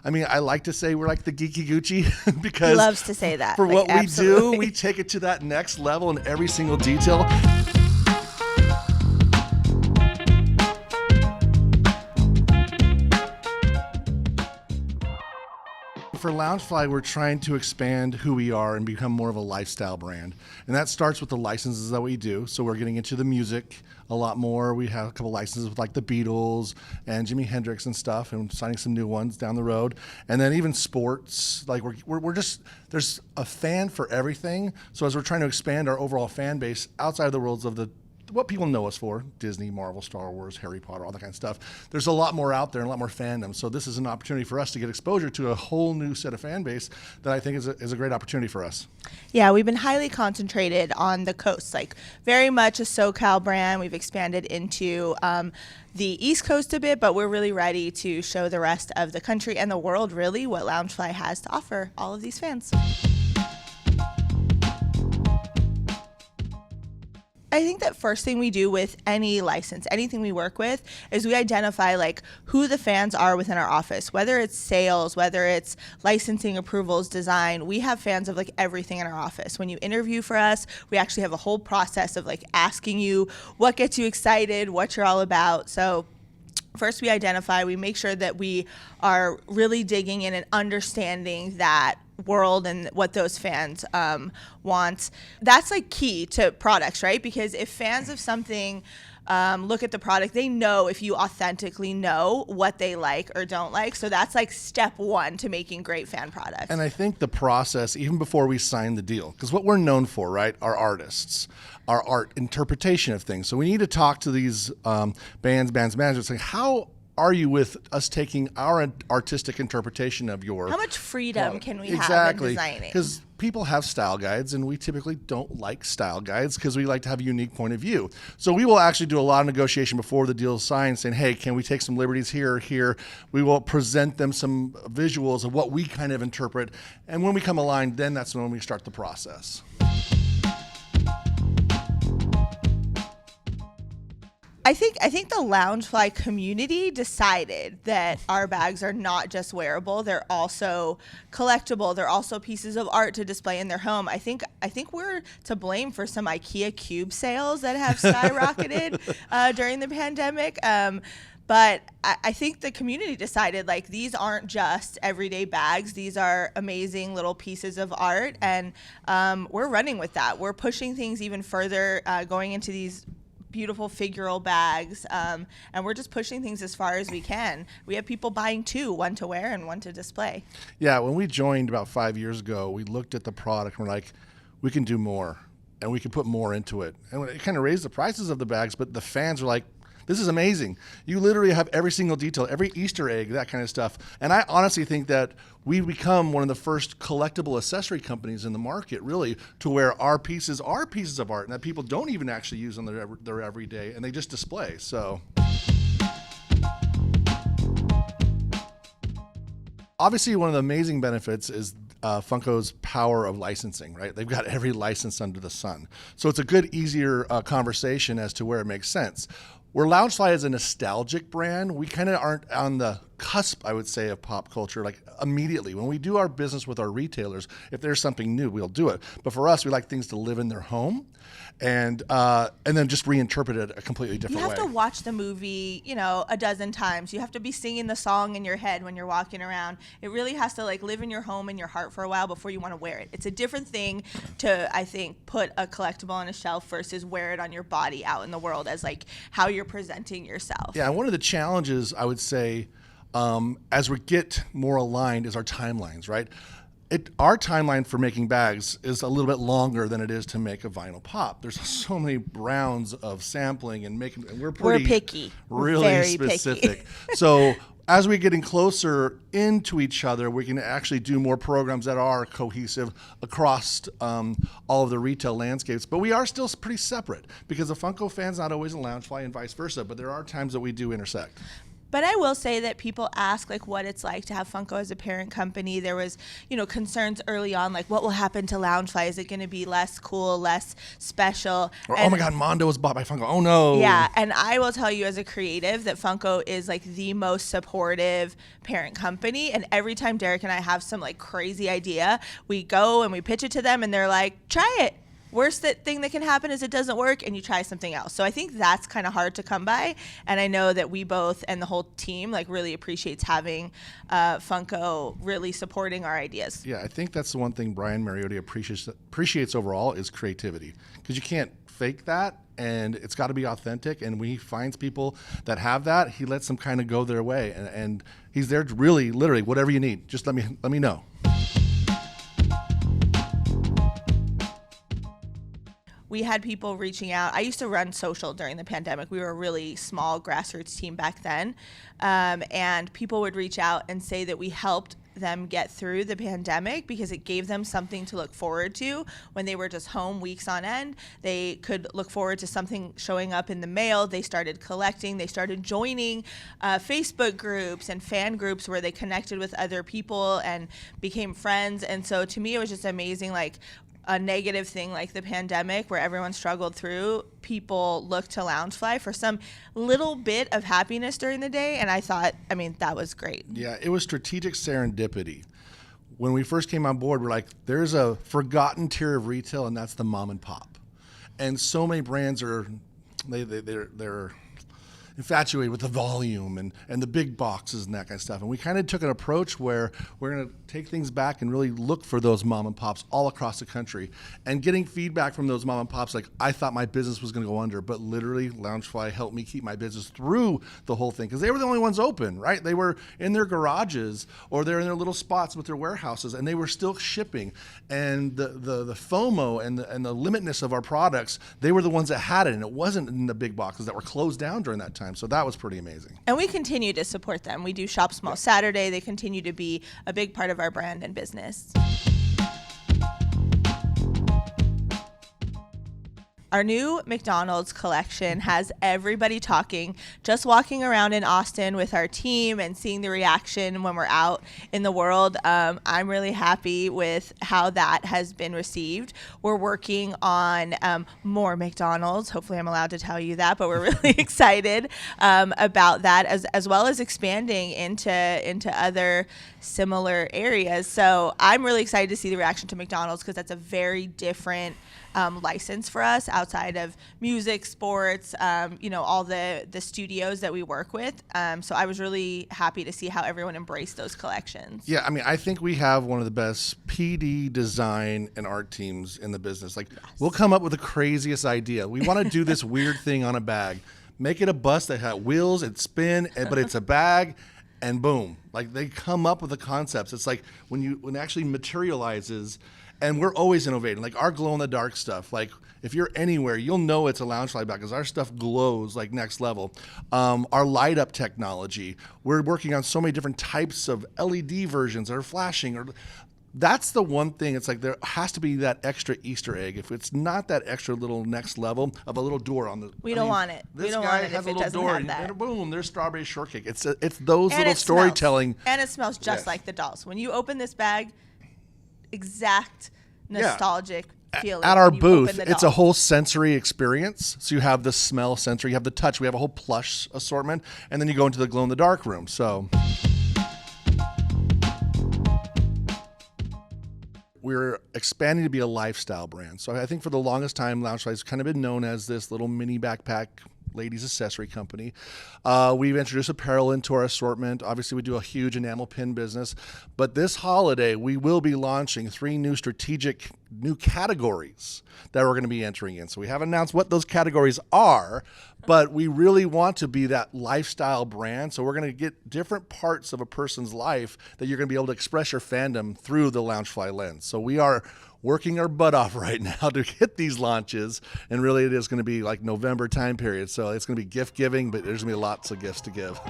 I mean, I like to say we're like the geeky Gucci because He loves to say that. for like, what absolutely. we do, we take it to that next level in every single detail. For Loungefly, we're trying to expand who we are and become more of a lifestyle brand. And that starts with the licenses that we do. So we're getting into the music a lot more. We have a couple licenses with like the Beatles and Jimi Hendrix and stuff, and signing some new ones down the road. And then even sports, like we're just, there's a fan for everything. So as we're trying to expand our overall fan base outside of the worlds of what people know us for, Disney, Marvel, Star Wars, Harry Potter, all that kind of stuff. There's a lot more out there and a lot more fandom. So this is an opportunity for us to get exposure to a whole new set of fan base that I think is a great opportunity for us. Yeah, we've been highly concentrated on the coast, like very much a SoCal brand. We've expanded into the East Coast a bit, but we're really ready to show the rest of the country and the world really what Loungefly has to offer all of these fans. I think that first thing we do with any license, anything we work with, is we identify like who the fans are within our office, whether it's sales, whether it's licensing approvals, design. We have fans of like everything in our office. When you interview for us, we actually have a whole process of like asking you what gets you excited, what you're all about. So first we identify, we make sure that we are really digging in and understanding that world and what those fans want. That's like key to products, right? Because if fans of something look at the product, they know if you authentically know what they like or don't like. So that's like step one to making great fan products. And I think the process, even before we sign the deal, because what we're known for, right, are artists, our art interpretation of things. So we need to talk to these bands managers, saying, how are you with us taking our artistic interpretation of your... How much freedom can we have in Exactly, designing? because people have style guides, and we typically don't like style guides because we like to have a unique point of view. So we will actually do a lot of negotiation before the deal is signed, saying, hey, can we take some liberties here? We will present them some visuals of what we kind of interpret. And when we come aligned, then that's when we start the process. I think the Loungefly community decided that our bags are not just wearable; they're also collectible. They're also pieces of art to display in their home. I think we're to blame for some IKEA cube sales that have skyrocketed during the pandemic. But I think the community decided like these aren't just everyday bags. These are amazing little pieces of art, and we're running with that. We're pushing things even further, going into these beautiful figural bags, and we're just pushing things as far as we can. We have people buying two, one to wear and one to display. Yeah, when we joined about 5 years ago, we looked at the product and we're like, we can do more and we can put more into it. And it kind of raised the prices of the bags, but the fans were like, this is amazing. You literally have every single detail, every Easter egg, that kind of stuff. And I honestly think that we've become one of the first collectible accessory companies in the market, really, to where our pieces are pieces of art and that people don't even actually use on their everyday, and they just display. So obviously one of the amazing benefits is Funko's power of licensing, right? They've got every license under the sun. So it's a good, easier conversation as to where it makes sense. Where Loungefly is a nostalgic brand, we kind of aren't on the cusp, I would say, of pop culture, like immediately. When we do our business with our retailers, if there's something new, we'll do it. But for us, we like things to live in their home and then just reinterpret it a completely different way. You have to watch the movie, a dozen times. You have to be singing the song in your head when you're walking around. It really has to like live in your home and your heart for a while before you want to wear it. It's a different thing to, I think, put a collectible on a shelf versus wear it on your body out in the world as like how you're presenting yourself. Yeah, and one of the challenges, I would say, as we get more aligned is our timelines, right? Our timeline for making bags is a little bit longer than it is to make a vinyl pop. There's so many rounds of sampling and making, and we're picky. Really very specific. Picky. So as we're getting closer into each other, we can actually do more programs that are cohesive across all of the retail landscapes. But we are still pretty separate because the Funko fan's not always a Loungefly and vice versa. But there are times that we do intersect. But I will say that people ask like what it's like to have Funko as a parent company. There was, concerns early on, like what will happen to Loungefly? Is it going to be less cool, less special? Or, oh my God, Mondo was bought by Funko. Oh no. Yeah, and I will tell you as a creative that Funko is like the most supportive parent company. And every time Derek and I have some like crazy idea, we go and we pitch it to them and they're like, try it. Worst thing that can happen is it doesn't work and you try something else. So I think that's kind of hard to come by. And I know that we both and the whole team like really appreciates having Funko really supporting our ideas. Yeah, I think that's the one thing Brian Mariotti appreciates overall is creativity, because you can't fake that, and it's got to be authentic. And when he finds people that have that, he lets them kind of go their way, and he's there to really, literally, whatever you need, just let me know. We had people reaching out. I used to run social during the pandemic. We were a really small grassroots team back then. And people would reach out and say that we helped them get through the pandemic because it gave them something to look forward to when they were just home weeks on end. They could look forward to something showing up in the mail. They started collecting. They started joining Facebook groups and fan groups where they connected with other people and became friends. And so to me, it was just amazing, like, a negative thing like the pandemic where everyone struggled through, people looked to Loungefly for some little bit of happiness during the day. And I thought, that was great. Yeah, it was strategic serendipity. When we first came on board, we're like, there's a forgotten tier of retail, and that's the mom and pop. And so many brands they're infatuated with the volume and the big boxes and that kind of stuff. And we kind of took an approach where we're going to take things back and really look for those mom and pops all across the country, and getting feedback from those mom and pops like, I thought my business was going to go under, but literally Loungefly helped me keep my business through the whole thing, because they were the only ones open, right? They were in their garages or they're in their little spots with their warehouses, and they were still shipping. And the FOMO and the limitness of our products, they were the ones that had it, and it wasn't in the big boxes that were closed down during that time. So that was pretty amazing. And we continue to support them. We do Shop Small Saturday. They continue to be a big part of our brand and business. Our new McDonald's collection has everybody talking. Just walking around in Austin with our team and seeing the reaction when we're out in the world, I'm really happy with how that has been received. We're working on more McDonald's. Hopefully I'm allowed to tell you that, but we're really excited about that, as well as expanding into other similar areas. So I'm really excited to see the reaction to McDonald's, because that's a very different license for us outside of music, sports, all the studios that we work with. So I was really happy to see how everyone embraced those collections. Yeah, I think we have one of the best PD design and art teams in the business. Like, yes. We'll come up with the craziest idea. We want to do this weird thing on a bag. Make it a bus that had wheels and spin, but it's a bag. And boom, like they come up with the concepts. It's like when it actually materializes, and we're always innovating. Like our glow in the dark stuff. Like if you're anywhere, you'll know it's a Loungefly bag because our stuff glows like next level. Our light up technology. We're working on so many different types of LED versions that are flashing. That's the one thing. It's like there has to be that extra Easter egg. If it's not that extra little next level of a little door on the, we don't want it. This we don't guy want it has if a it little doesn't door, have that. and boom, there's strawberry shortcake. It's those and little storytelling. And it smells just like the dolls. When you open this bag, exact nostalgic feeling. At our booth, it's a whole sensory experience. So you have the smell sensory, you have the touch. We have a whole plush assortment, and then you go into the glow in the dark room. So we're expanding to be a lifestyle brand. So I think for the longest time, Loungefly has kind of been known as this little mini backpack ladies accessory company. We've introduced apparel into our assortment. Obviously, we do a huge enamel pin business. But this holiday, we will be launching 3 new strategic new categories that we're going to be entering in. So we haven't announced what those categories are, but we really want to be that lifestyle brand. So we're going to get different parts of a person's life that you're going to be able to express your fandom through the Loungefly lens. So we are working our butt off right now to hit these launches, and really it is going to be like November time period. So it's going to be gift giving, but there's going to be lots of gifts to give.